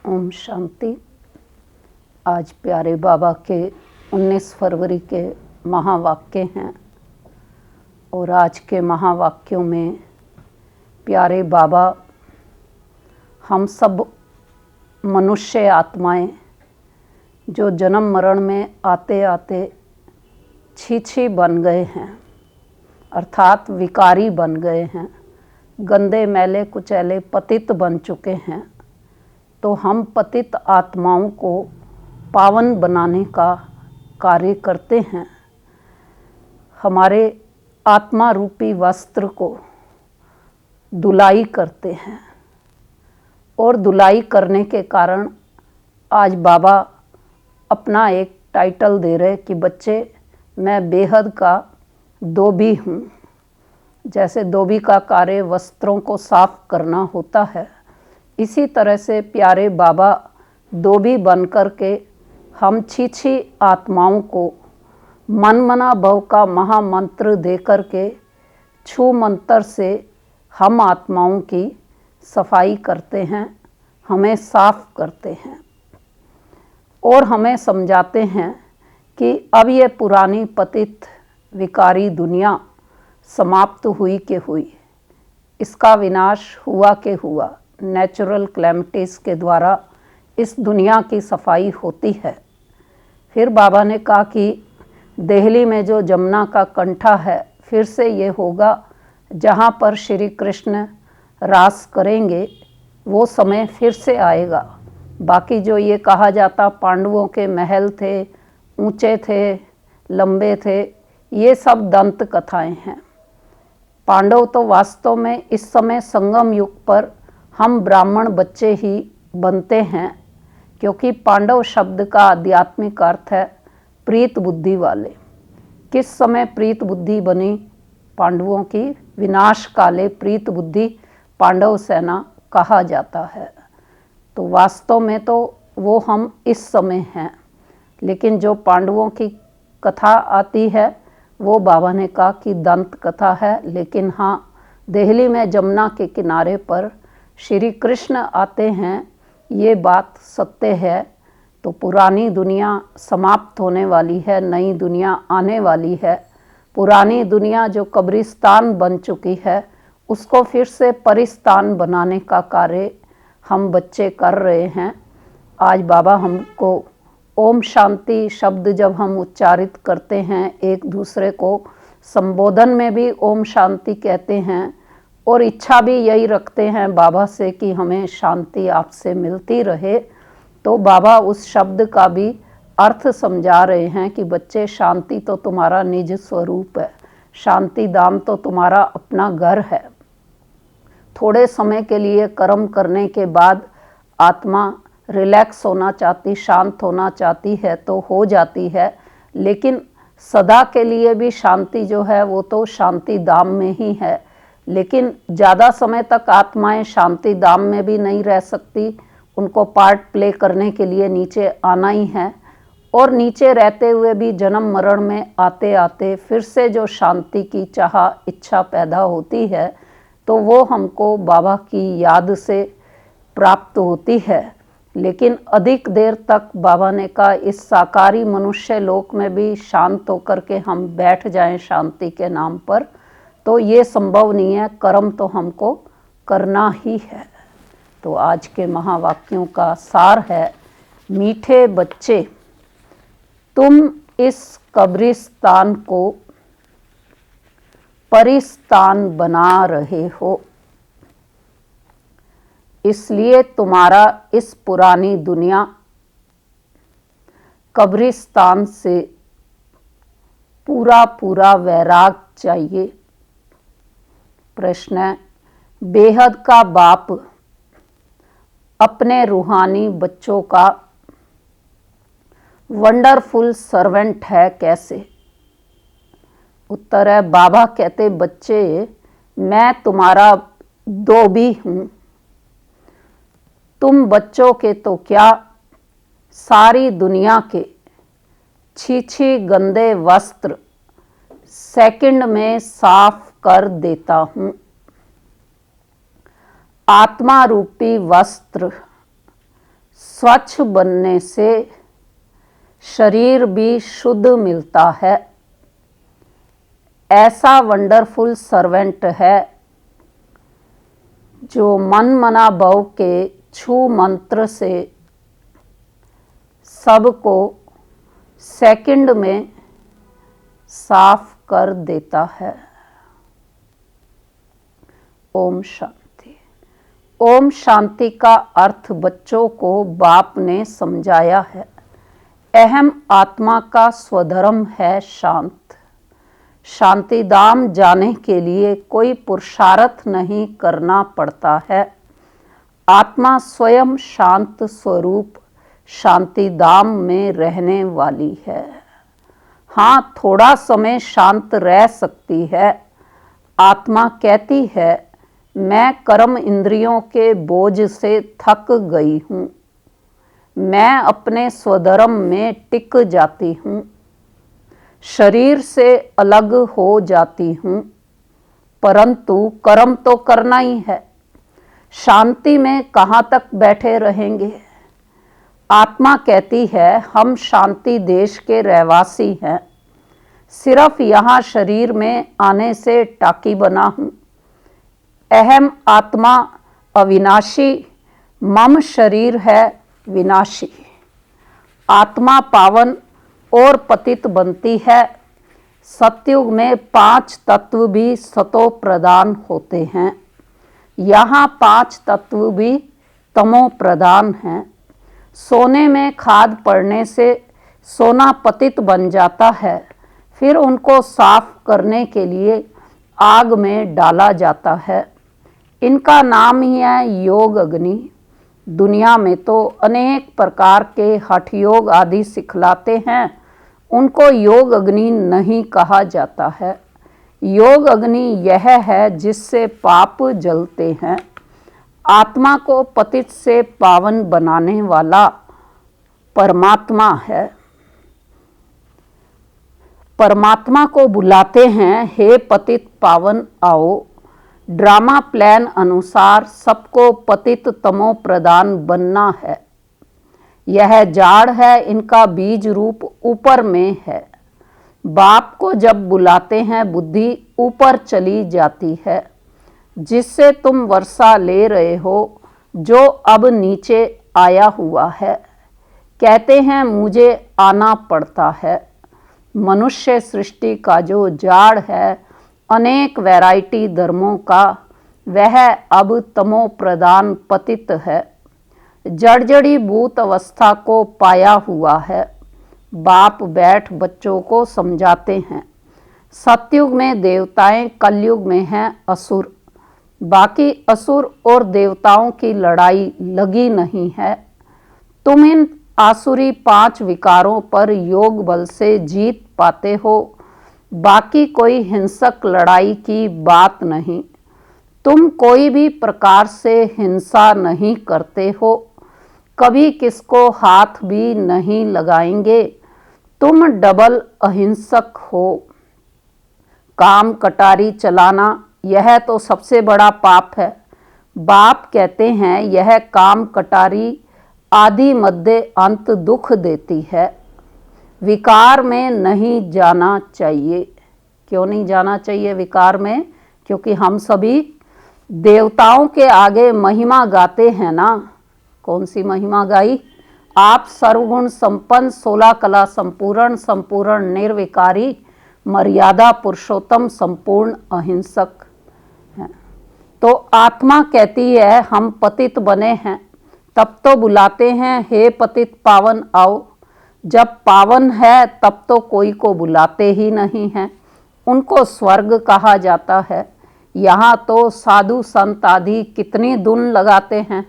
ओम शांति। आज प्यारे बाबा के 19 फरवरी के महावाक्य हैं और आज के महावाक्यों में प्यारे बाबा हम सब मनुष्य आत्माएं जो जन्म मरण में आते आते छी बन गए हैं, अर्थात विकारी बन गए हैं, गंदे मैले कुचैले पतित बन चुके हैं, तो हम पतित आत्माओं को पावन बनाने का कार्य करते हैं। हमारे आत्मा रूपी वस्त्र को धुलाई करते हैं और धुलाई करने के कारण आज बाबा अपना एक टाइटल दे रहे कि बच्चे मैं बेहद का धोबी हूँ। जैसे धोबी का कार्य वस्त्रों को साफ करना होता है, इसी तरह से प्यारे बाबा धोबी बन कर के हम छी आत्माओं को मन मना भव का महामंत्र दे कर के छू मंत्र से हम आत्माओं की सफाई करते हैं, हमें साफ करते हैं और हमें समझाते हैं कि अब ये पुरानी पतित विकारी दुनिया समाप्त हुई के हुई, इसका विनाश हुआ के हुआ। नेचुरल क्लैमिटीज़ के द्वारा इस दुनिया की सफाई होती है। फिर बाबा ने कहा कि दिल्ली में जो जमुना का कंठा है, फिर से ये होगा जहाँ पर श्री कृष्ण रास करेंगे, वो समय फिर से आएगा। बाकी जो ये कहा जाता पांडवों के महल थे, ऊंचे थे, लंबे थे, ये सब दंत कथाएं हैं। पांडव तो वास्तव में इस समय संगम युग पर हम ब्राह्मण बच्चे ही बनते हैं, क्योंकि पांडव शब्द का आध्यात्मिक अर्थ है प्रीत बुद्धि वाले। किस समय प्रीत बुद्धि बनी पांडवों की? विनाश काले प्रीत बुद्धि पांडव सेना कहा जाता है। तो वास्तव में तो वो हम इस समय हैं, लेकिन जो पांडवों की कथा आती है वो बाबा ने कहा कि दंत कथा है। लेकिन हाँ, दिल्ली में जमुना के किनारे पर श्री कृष्ण आते हैं, ये बात सत्य है। तो पुरानी दुनिया समाप्त होने वाली है, नई दुनिया आने वाली है। पुरानी दुनिया जो कब्रिस्तान बन चुकी है, उसको फिर से परिस्तान बनाने का कार्य हम बच्चे कर रहे हैं। आज बाबा हमको ओम शांति शब्द जब हम उच्चारित करते हैं, एक दूसरे को संबोधन में भी ओम शांति कहते हैं और इच्छा भी यही रखते हैं बाबा से कि हमें शांति आपसे मिलती रहे। तो बाबा उस शब्द का भी अर्थ समझा रहे हैं कि बच्चे, शांति तो तुम्हारा निज स्वरूप है, शांति धाम तो तुम्हारा अपना घर है। थोड़े समय के लिए कर्म करने के बाद आत्मा रिलैक्स होना चाहती, शांत होना चाहती है तो हो जाती है, लेकिन सदा के लिए भी शांति जो है वो तो शांति धाम में ही है। लेकिन ज़्यादा समय तक आत्माएं शांति धाम में भी नहीं रह सकती, उनको पार्ट प्ले करने के लिए नीचे आना ही है। और नीचे रहते हुए भी जन्म मरण में आते आते फिर से जो शांति की चाह इच्छा पैदा होती है, तो वो हमको बाबा की याद से प्राप्त होती है। लेकिन अधिक देर तक बाबा ने कहा इस साकारी मनुष्य लोक में भी शांत होकर के हम बैठ जाएं शांति के नाम पर, तो ये संभव नहीं है। कर्म तो हमको करना ही है। तो आज के महावाक्यों का सार है, मीठे बच्चे तुम इस कब्रिस्तान को परिस्तान बना रहे हो, इसलिए तुम्हारा इस पुरानी दुनिया कब्रिस्तान से पूरा वैराग चाहिए। प्रश्न है, बेहद का बाप अपने रूहानी बच्चों का वंडरफुल सर्वेंट है कैसे? उत्तर है, बाबा कहते बच्चे मैं तुम्हारा धोबी हूँ। तुम बच्चों के तो क्या, सारी दुनिया के छी गंदे वस्त्र सेकंड में साफ कर देता हूँ। आत्मा रूपी वस्त्र स्वच्छ बनने से शरीर भी शुद्ध मिलता है। ऐसा वंडरफुल सर्वेंट है जो मन मना भव के छू मंत्र से सबको सेकंड में साफ कर देता है। ओम शांति। ओम शांति का अर्थ बच्चों को बाप ने समझाया है। अहम आत्मा का स्वधर्म है शांत। शांति धाम जाने के लिए कोई पुरुषार्थ नहीं करना पड़ता है। आत्मा स्वयं शांत स्वरूप शांति धाम में रहने वाली है। हाँ, थोड़ा समय शांत रह सकती है। आत्मा कहती है मैं कर्म इंद्रियों के बोझ से थक गई हूँ, मैं अपने स्वधर्म में टिक जाती हूँ, शरीर से अलग हो जाती हूँ, परंतु कर्म तो करना ही है। शांति में कहाँ तक बैठे रहेंगे? आत्मा कहती है हम शांति देश के रहवासी हैं, सिर्फ यहाँ शरीर में आने से टाकी बना हूँ। अहम आत्मा अविनाशी, मम शरीर है विनाशी। आत्मा पावन और पतित बनती है। सतयुग में 5 तत्व भी सतो प्रधान होते हैं। यहाँ 5 तत्व भी तमो प्रधान हैं। सोने में खाद पड़ने से सोना पतित बन जाता है, फिर उनको साफ करने के लिए आग में डाला जाता है। इनका नाम ही है योग अग्नि। दुनिया में तो अनेक प्रकार के हठ योग आदि सिखलाते हैं, उनको योग अग्नि नहीं कहा जाता है। योग अग्नि यह है जिससे पाप जलते हैं। आत्मा को पतित से पावन बनाने वाला परमात्मा है। परमात्मा को बुलाते हैं हे पतित पावन आओ। ड्रामा प्लान अनुसार सबको पतित तमो प्रधान बनना है। यह जाड़ है, इनका बीज रूप ऊपर में है। बाप को जब बुलाते हैं बुद्धि ऊपर चली जाती है, जिससे तुम वर्षा ले रहे हो, जो अब नीचे आया हुआ है। कहते हैं मुझे आना पड़ता है। मनुष्य सृष्टि का जो जाड़ है अनेक वैरायटी धर्मों का, वह अब तमो प्रधान पतित है। जड़जड़ी भूत अवस्था को पाया हुआ है। बाप बैठ बच्चों को समझाते हैं। सतयुग में देवताएं, कलयुग में हैं असुर। बाकी असुर और देवताओं की लड़ाई लगी नहीं है। तुम इन आसुरी 5 विकारों पर योग बल से जीत पाते हो। बाकी कोई हिंसक लड़ाई की बात नहीं। तुम कोई भी प्रकार से हिंसा नहीं करते हो, कभी किसको हाथ भी नहीं लगाएंगे। तुम डबल अहिंसक हो। काम कटारी चलाना यह तो सबसे बड़ा पाप है। बाप कहते हैं यह काम कटारी आदि मध्य अंत दुख देती है। विकार में नहीं जाना चाहिए। क्यों नहीं जाना चाहिए विकार में? क्योंकि हम सभी देवताओं के आगे महिमा गाते हैं ना। कौन सी महिमा गाई? आप सर्वगुण संपन्न, 16 कला संपूर्ण, संपूर्ण निर्विकारी, मर्यादा पुरुषोत्तम, संपूर्ण अहिंसक हैं। तो आत्मा कहती है हम पतित बने हैं, तब तो बुलाते हैं हे पतित पावन आओ। जब पावन है तब तो कोई को बुलाते ही नहीं हैं, उनको स्वर्ग कहा जाता है। यहाँ तो साधु संत आदि कितनी धुन लगाते हैं।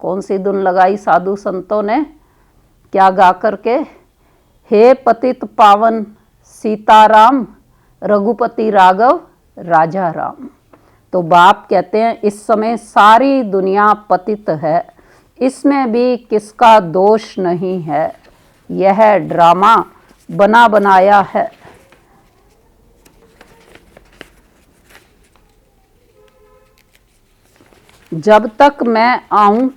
कौन सी धुन लगाई साधु संतों ने? क्या गा करके? हे पतित पावन सीताराम, रघुपति राघव राजा राम। तो बाप कहते हैं इस समय सारी दुनिया पतित है, इसमें भी किसका दोष नहीं है। यह ड्रामा बना बनाया है। जब तक मैं आऊं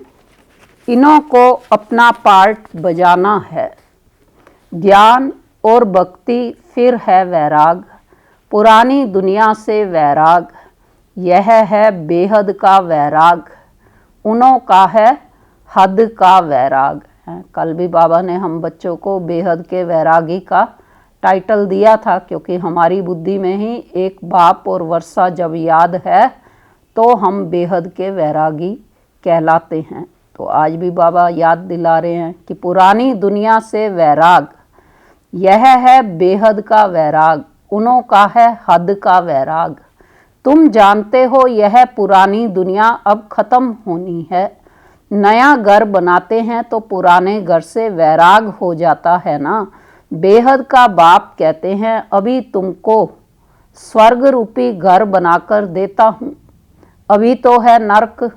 इन्हों को अपना पार्ट बजाना है। ज्ञान और भक्ति फिर है वैराग, पुरानी दुनिया से वैराग, यह है बेहद का वैराग, उन्हों का है हद का वैराग। कल भी बाबा ने हम बच्चों को बेहद के वैरागी का टाइटल दिया था, क्योंकि हमारी बुद्धि में ही एक बाप और वर्षा जब याद है तो हम बेहद के वैरागी कहलाते हैं। तो आज भी बाबा याद दिला रहे हैं कि पुरानी दुनिया से वैराग, यह है बेहद का वैराग, उन्हों का है हद का वैराग। तुम जानते हो यह पुरानी दुनिया अब खत्म होनी है। नया घर बनाते हैं तो पुराने घर से वैराग हो जाता है ना। बेहद का बाप कहते हैं अभी तुमको स्वर्ग रूपी घर बनाकर देता हूँ। अभी तो है नर्क,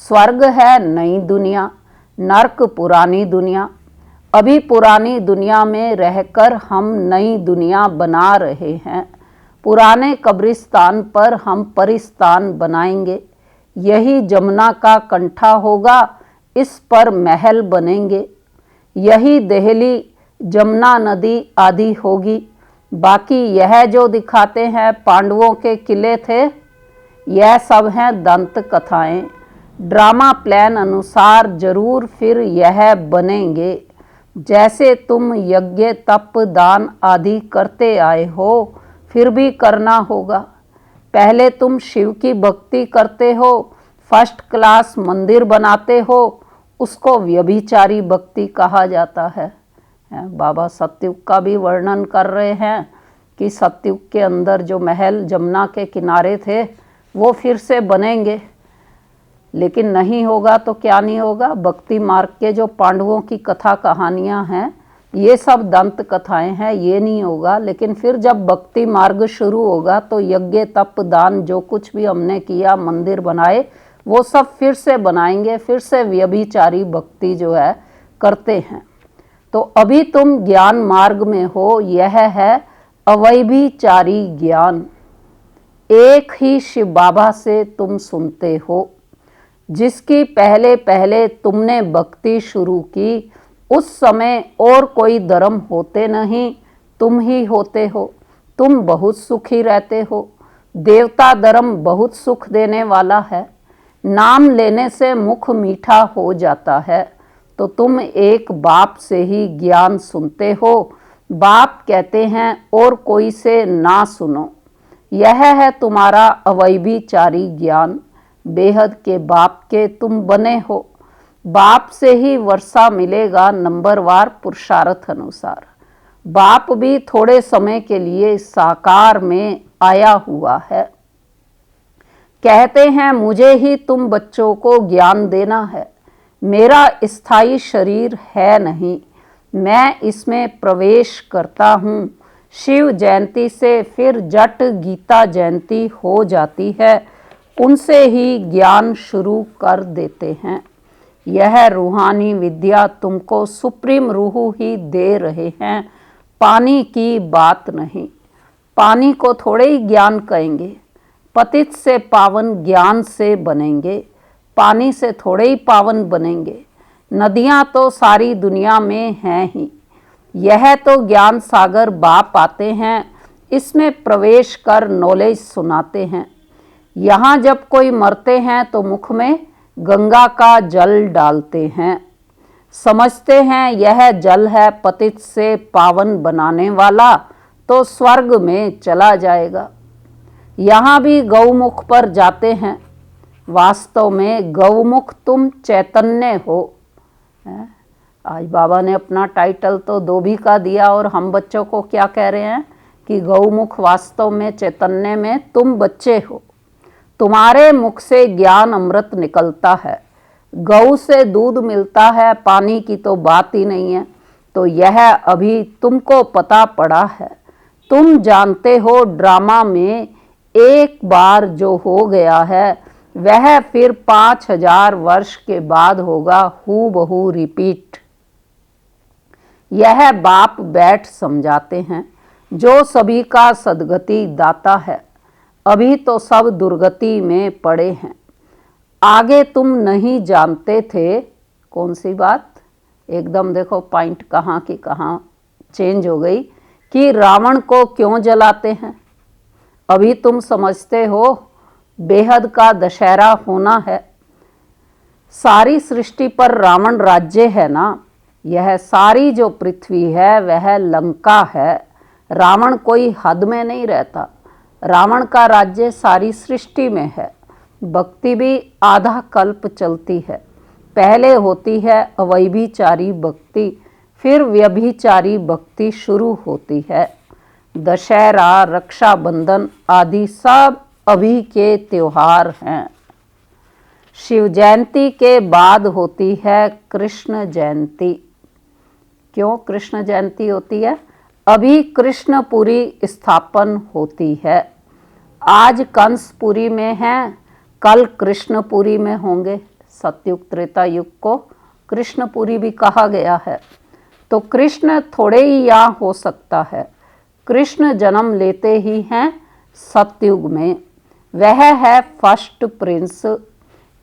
स्वर्ग है नई दुनिया, नर्क पुरानी दुनिया। अभी पुरानी दुनिया में रहकर हम नई दुनिया बना रहे हैं। पुराने कब्रिस्तान पर हम परिस्तान बनाएंगे। यही जमुना का कंठा होगा, इस पर महल बनेंगे। यही देहली जमुना नदी आदि होगी। बाकी यह जो दिखाते हैं पांडवों के किले थे, यह सब हैं दंत कथाएं। ड्रामा प्लान अनुसार जरूर फिर यह बनेंगे। जैसे तुम यज्ञ तप दान आदि करते आए हो, फिर भी करना होगा। पहले तुम शिव की भक्ति करते हो, फर्स्ट क्लास मंदिर बनाते हो, उसको व्यभिचारी भक्ति कहा जाता है। बाबा सतयुग का भी वर्णन कर रहे हैं कि सतयुग के अंदर जो महल जमुना के किनारे थे वो फिर से बनेंगे। लेकिन नहीं होगा तो क्या नहीं होगा, भक्ति मार्ग के जो पांडवों की कथा कहानियां हैं ये सब दंत कथाएं हैं, ये नहीं होगा। लेकिन फिर जब भक्ति मार्ग शुरू होगा तो यज्ञ तप दान जो कुछ भी हमने किया, मंदिर बनाए, वो सब फिर से बनाएंगे, फिर से व्यभिचारी भक्ति जो है करते हैं। तो अभी तुम ज्ञान मार्ग में हो, यह है अवैभिचारी ज्ञान। एक ही शिव बाबा से तुम सुनते हो। जिसकी पहले पहले तुमने भक्ति शुरू की, उस समय और कोई धर्म होते नहीं, तुम ही होते हो। तुम बहुत सुखी रहते हो। देवता धर्म बहुत सुख देने वाला है। नाम लेने से मुख मीठा हो जाता है। तो तुम एक बाप से ही ज्ञान सुनते हो। बाप कहते हैं और कोई से ना सुनो। यह है तुम्हारा अवैभिचारी ज्ञान। बेहद के बाप के तुम बने हो। बाप से ही वर्षा मिलेगा नंबरवार पुरुषार्थ अनुसार। बाप भी थोड़े समय के लिए साकार में आया हुआ है। कहते हैं मुझे ही तुम बच्चों को ज्ञान देना है। मेरा स्थायी शरीर है नहीं, मैं इसमें प्रवेश करता हूँ। शिव जयंती से फिर जट गीता जयंती हो जाती है, उनसे ही ज्ञान शुरू कर देते हैं। यह रूहानी विद्या तुमको सुप्रीम रूह ही दे रहे हैं, पानी की बात नहीं। पानी को थोड़े ही ज्ञान कहेंगे। पतित से पावन ज्ञान से बनेंगे, पानी से थोड़े ही पावन बनेंगे। नदियाँ तो सारी दुनिया में हैं ही। यह तो ज्ञान सागर बाप आते हैं, इसमें प्रवेश कर नॉलेज सुनाते हैं। यहाँ जब कोई मरते हैं तो मुख में गंगा का जल डालते हैं। समझते हैं यह जल है पतित से पावन बनाने वाला, तो स्वर्ग में चला जाएगा। यहाँ भी गौमुख पर जाते हैं। वास्तव में गौमुख तुम चैतन्य हो। आज बाबा ने अपना टाइटल तो धोबी का दिया, और हम बच्चों को क्या कह रहे हैं कि गौमुख वास्तव में चैतन्य में तुम बच्चे हो। तुम्हारे मुख से ज्ञान अमृत निकलता है। गौ से दूध मिलता है, पानी की तो बात ही नहीं है। तो यह अभी तुमको पता पड़ा है। तुम जानते हो ड्रामा में एक बार जो हो गया है वह फिर 5000 वर्ष के बाद होगा, हूबहू रिपीट। यह बाप बैठ समझाते हैं, जो सभी का सदगति दाता है। अभी तो सब दुर्गति में पड़े हैं। आगे तुम नहीं जानते थे। कौन सी बात? एकदम देखो पॉइंट कहाँ की कहाँ चेंज हो गई कि रावण को क्यों जलाते हैं। अभी तुम समझते हो बेहद का दशहरा होना है। सारी सृष्टि पर रावण राज्य है ना। यह सारी जो पृथ्वी है वह लंका है। रावण कोई हद में नहीं रहता। रावण का राज्य सारी सृष्टि में है। भक्ति भी आधा कल्प चलती है। पहले होती है अवैभिचारी भक्ति, फिर व्यभिचारी भक्ति शुरू होती है। दशहरा, रक्षाबंधन आदि सब अभी के त्योहार हैं। शिव जयंती के बाद होती है कृष्ण जयंती। क्यों कृष्ण जयंती होती है? अभी कृष्णपुरी स्थापन होती है। आज कंसपुरी में हैं, कल कृष्णपुरी में होंगे। सतयुग त्रेता युग को कृष्णपुरी भी कहा गया है। तो कृष्ण थोड़े ही यहाँ हो सकता है। कृष्ण जन्म लेते ही हैं सतयुग में। वह है फर्स्ट प्रिंस।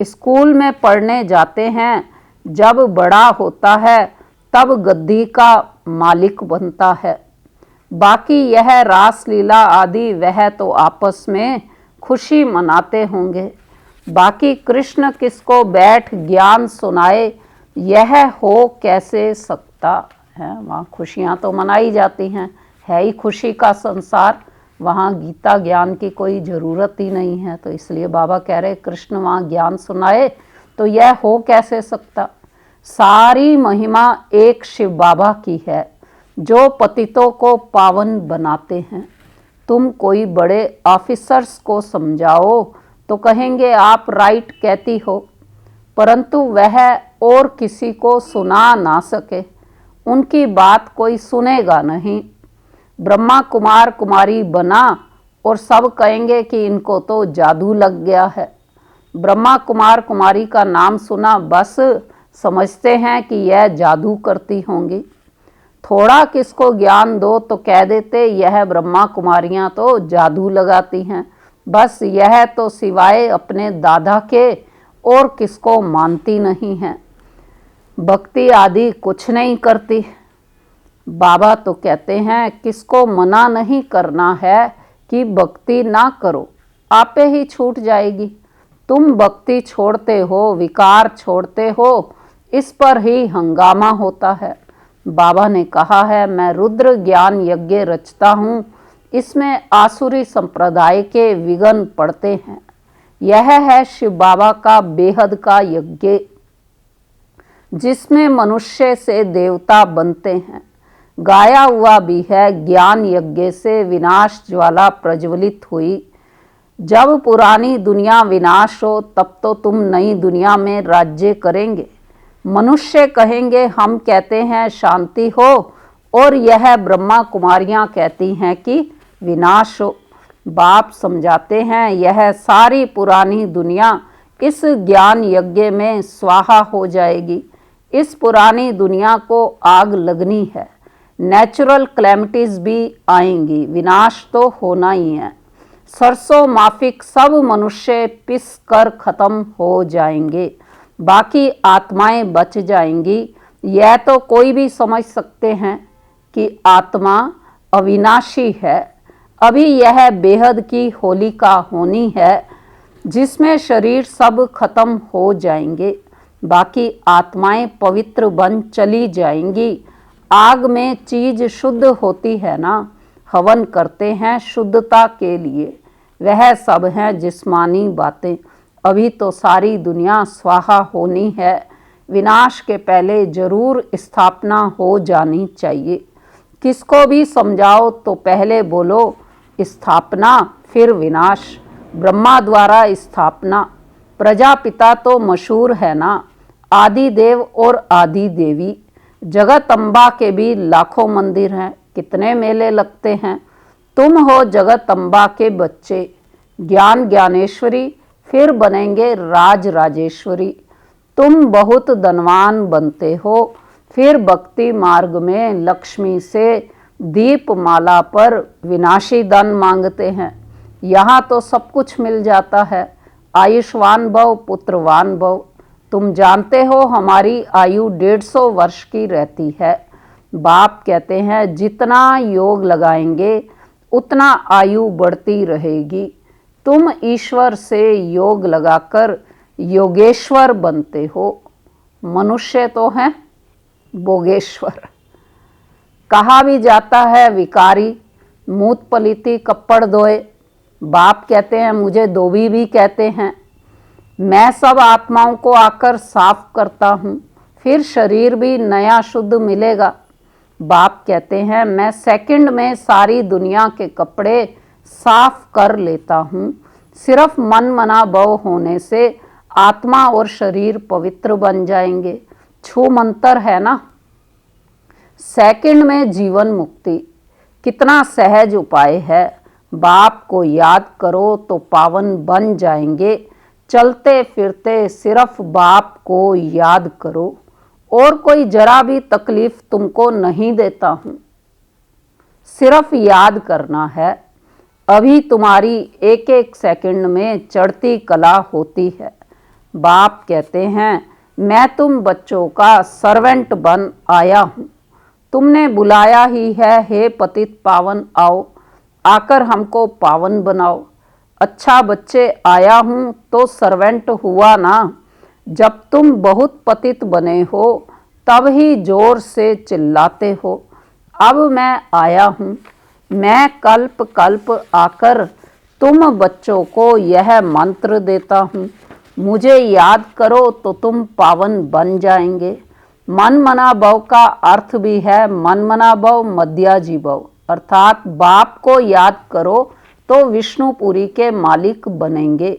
स्कूल में पढ़ने जाते हैं, जब बड़ा होता है तब गद्दी का मालिक बनता है। बाकी यह रासलीला आदि वह तो आपस में खुशी मनाते होंगे। बाकी कृष्ण किसको बैठ ज्ञान सुनाए, यह हो कैसे सकता है। वहाँ खुशियाँ तो मनाई जाती हैं, है ही खुशी का संसार। वहाँ गीता ज्ञान की कोई ज़रूरत ही नहीं है। तो इसलिए बाबा कह रहे कृष्ण वहाँ ज्ञान सुनाए, तो यह हो कैसे सकता। सारी महिमा एक शिव बाबा की है, जो पतितों को पावन बनाते हैं। तुम कोई बड़े ऑफिसर्स को समझाओ तो कहेंगे आप राइट कहती हो, परंतु वह और किसी को सुना ना सके, उनकी बात कोई सुनेगा नहीं। ब्रह्मा कुमार कुमारी बना और सब कहेंगे कि इनको तो जादू लग गया है। ब्रह्मा कुमार कुमारी का नाम सुना बस समझते हैं कि यह जादू करती होंगी। थोड़ा किसको ज्ञान दो तो कह देते यह ब्रह्मा कुमारियाँ तो जादू लगाती हैं। बस यह तो सिवाय अपने दादा के और किसको मानती नहीं है। भक्ति आदि कुछ नहीं करती। बाबा तो कहते हैं किसको मना नहीं करना है कि भक्ति ना करो, आपे ही छूट जाएगी। तुम भक्ति छोड़ते हो, विकार छोड़ते हो, इस पर ही हंगामा होता है। बाबा ने कहा है मैं रुद्र ज्ञान यज्ञ रचता हूँ, इसमें आसुरी संप्रदाय के विघ्न पड़ते हैं। यह है शिव बाबा का बेहद का यज्ञ, जिसमें मनुष्य से देवता बनते हैं। गाया हुआ भी है ज्ञान यज्ञ से विनाश ज्वाला प्रज्वलित हुई। जब पुरानी दुनिया विनाश हो तब तो तुम नई दुनिया में राज्य करेंगे। मनुष्य कहेंगे हम कहते हैं शांति हो, और यह ब्रह्मा कुमारियाँ कहती हैं कि विनाश हो। बाप समझाते हैं यह सारी पुरानी दुनिया इस ज्ञान यज्ञ में स्वाहा हो जाएगी। इस पुरानी दुनिया को आग लगनी है। नेचुरल क्लैमिटीज भी आएंगी, विनाश तो होना ही है। सरसों माफिक सब मनुष्य पिस कर खत्म हो जाएंगे, बाकी आत्माएं बच जाएंगी। यह तो कोई भी समझ सकते हैं कि आत्मा अविनाशी है। अभी यह बेहद की होलिका होनी है, जिसमें शरीर सब खत्म हो जाएंगे, बाकी आत्माएं पवित्र बन चली जाएंगी। आग में चीज शुद्ध होती है ना, हवन करते हैं शुद्धता के लिए। वह सब हैं जिस्मानी बातें। अभी तो सारी दुनिया स्वाहा होनी है। विनाश के पहले जरूर स्थापना हो जानी चाहिए। किसको भी समझाओ तो पहले बोलो स्थापना फिर विनाश। ब्रह्मा द्वारा स्थापना। प्रजापिता तो मशहूर है ना, आदि देव और आदि देवी। जगत अम्बा के भी लाखों मंदिर हैं, कितने मेले लगते हैं। तुम हो जगत अम्बा के बच्चे, ज्ञान ज्ञानेश्वरी, फिर बनेंगे राज राजेश्वरी। तुम बहुत धनवान बनते हो, फिर भक्ति मार्ग में लक्ष्मी से दीप माला पर विनाशी धन मांगते हैं। यहाँ तो सब कुछ मिल जाता है, आयुष्मान भव पुत्रवान भव। तुम जानते हो हमारी आयु 150 वर्ष की रहती है। बाप कहते हैं जितना योग लगाएंगे उतना आयु बढ़ती रहेगी। तुम ईश्वर से योग लगाकर योगेश्वर बनते हो। मनुष्य तो हैं भोगेश्वर। कहा भी जाता है विकारी मूत पलीती कप्पड़ धोए। बाप कहते हैं मुझे धोबी भी कहते हैं। मैं सब आत्माओं को आकर साफ करता हूँ, फिर शरीर भी नया शुद्ध मिलेगा। बाप कहते हैं मैं सेकंड में सारी दुनिया के कपड़े साफ कर लेता हूँ। सिर्फ मन मना भव होने से आत्मा और शरीर पवित्र बन जाएंगे। छू मंतर है ना। सेकंड में जीवन मुक्ति कितना सहज उपाय है। बाप को याद करो तो पावन बन जाएंगे। चलते फिरते सिर्फ बाप को याद करो और कोई जरा भी तकलीफ तुमको नहीं देता हूँ। सिर्फ याद करना है। अभी तुम्हारी एक एक सेकंड में चढ़ती कला होती है। बाप कहते हैं मैं तुम बच्चों का सर्वेंट बन आया हूँ। तुमने बुलाया ही है, हे पतित पावन आओ, आकर हमको पावन बनाओ। अच्छा बच्चे आया हूँ तो सर्वेंट हुआ ना। जब तुम बहुत पतित बने हो तब ही जोर से चिल्लाते हो। अब मैं आया हूँ। मैं कल्प कल्प आकर तुम बच्चों को यह मंत्र देता हूँ। मुझे याद करो तो तुम पावन बन जाएंगे। मन मना भव का अर्थ भी है मन मना भव मध्याजी भव, अर्थात बाप को याद करो तो विष्णुपुरी के मालिक बनेंगे।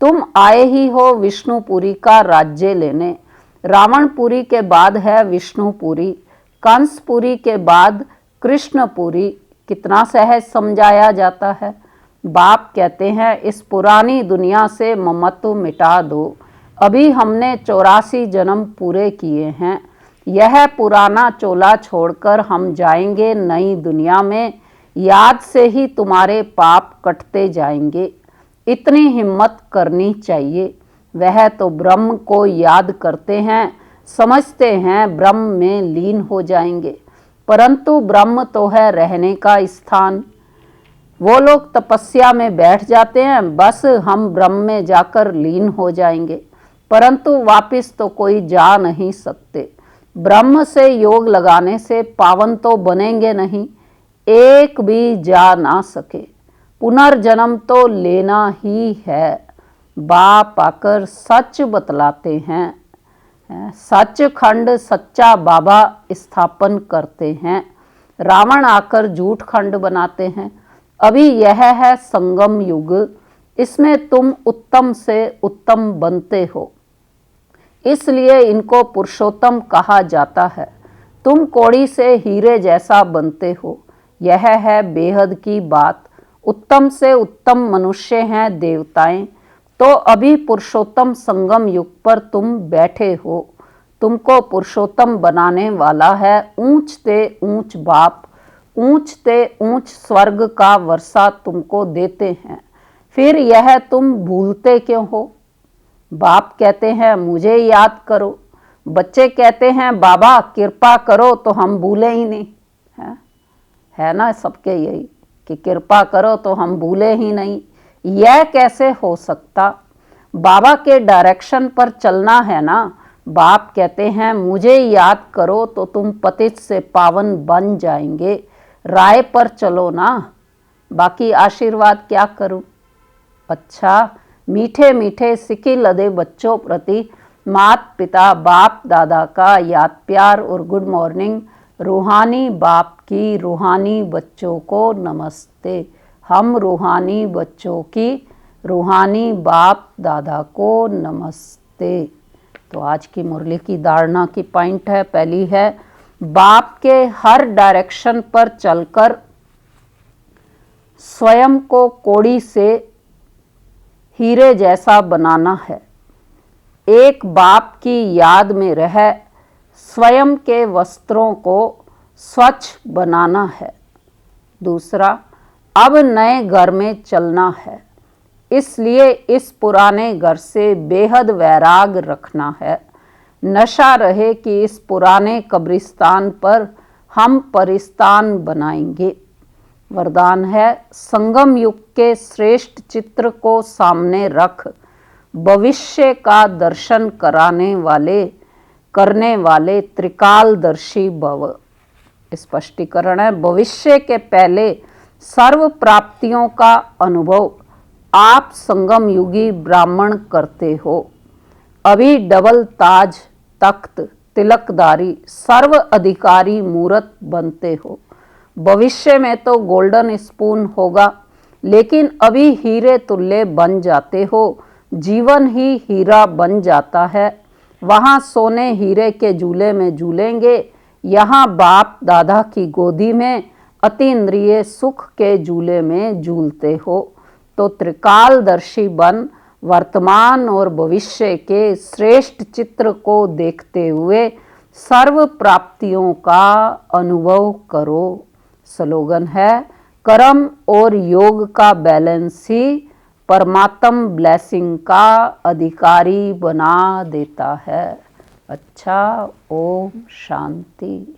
तुम आए ही हो विष्णुपुरी का राज्य लेने। रावणपुरी के बाद है विष्णुपुरी, कंसपुरी के बाद कृष्णपुरी। कितना सहज समझाया जाता है। बाप कहते हैं इस पुरानी दुनिया से ममत्व मिटा दो। अभी हमने 84 जन्म पूरे किए हैं। यह पुराना चोला छोड़कर हम जाएंगे नई दुनिया में। याद से ही तुम्हारे पाप कटते जाएंगे। इतनी हिम्मत करनी चाहिए। वह तो ब्रह्म को याद करते हैं, समझते हैं ब्रह्म में लीन हो जाएंगे, परंतु ब्रह्म तो है रहने का स्थान। वो लोग तपस्या में बैठ जाते हैं, बस हम ब्रह्म में जाकर लीन हो जाएंगे, परंतु वापस तो कोई जा नहीं सकते। ब्रह्म से योग लगाने से पावन तो बनेंगे नहीं, एक भी जा ना सके। पुनर्जन्म तो लेना ही है। बाप आकर सच बतलाते हैं। सचखंड सच्चा बाबा स्थापन करते हैं। रावण आकर झूठ खंड बनाते हैं। अभी यह है संगम युग। इसमें तुम उत्तम से उत्तम बनते हो, इसलिए इनको पुरुषोत्तम कहा जाता है। तुम कौड़ी से हीरे जैसा बनते हो, यह है बेहद की बात। उत्तम से उत्तम मनुष्य हैं देवताएं। तो अभी पुरुषोत्तम संगम युग पर तुम बैठे हो। तुमको पुरुषोत्तम बनाने वाला है ऊंच ते ऊंच बाप। ऊंच ते ऊंच स्वर्ग का वर्षा तुमको देते हैं। फिर यह तुम भूलते क्यों हो। बाप कहते हैं मुझे याद करो। बच्चे कहते हैं बाबा कृपा करो तो हम भूले ही नहीं। है ना सबके यही कि कृपा करो तो हम भूले ही नहीं। यह कैसे हो सकता। बाबा के डायरेक्शन पर चलना है ना। बाप कहते हैं मुझे याद करो तो तुम पतित से पावन बन जाएंगे। राय पर चलो ना, बाकी आशीर्वाद क्या करूं। अच्छा मीठे मीठे सिकी लदे बच्चों प्रति मात पिता बाप दादा का याद प्यार और गुड मॉर्निंग। रूहानी बाप की रूहानी बच्चों को नमस्ते। हम रूहानी बच्चों की रूहानी बाप दादा को नमस्ते। तो आज की मुरली की धारणा की पॉइंट है, पहली है बाप के हर डायरेक्शन पर चलकर स्वयं को कौड़ी से हीरे जैसा बनाना है। एक बाप की याद में रह स्वयं के वस्त्रों को स्वच्छ बनाना है। दूसरा अब नए घर में चलना है। इसलिए इस पुराने घर से बेहद वैराग रखना है। नशा रहे कि इस पुराने कब्रिस्तान पर हम परिस्तान बनाएंगे। वरदान है, संगम युग के श्रेष्ठ चित्र को सामने रख भविष्य का दर्शन करने वाले त्रिकालदर्शी भव। स्पष्टीकरण है, भविष्य के पहले सर्व प्राप्तियों का अनुभव आप संगम युगी ब्राह्मण करते हो। अभी डबल ताज तख्त तिलकदारी सर्व अधिकारी मूर्त बनते हो। भविष्य में तो गोल्डन स्पून होगा, लेकिन अभी हीरे तुल्य बन जाते हो। जीवन ही हीरा बन जाता है। वहाँ सोने हीरे के झूले में झूलेंगे, यहाँ बाप दादा की गोदी में अतीन्द्रिय सुख के झूले में झूलते हो। तो त्रिकालदर्शी बन वर्तमान और भविष्य के श्रेष्ठ चित्र को देखते हुए सर्व प्राप्तियों का अनुभव करो। स्लोगन है, कर्म और योग का बैलेंस ही परमात्म ब्लेसिंग का अधिकारी बना देता है। अच्छा, ओम शांति।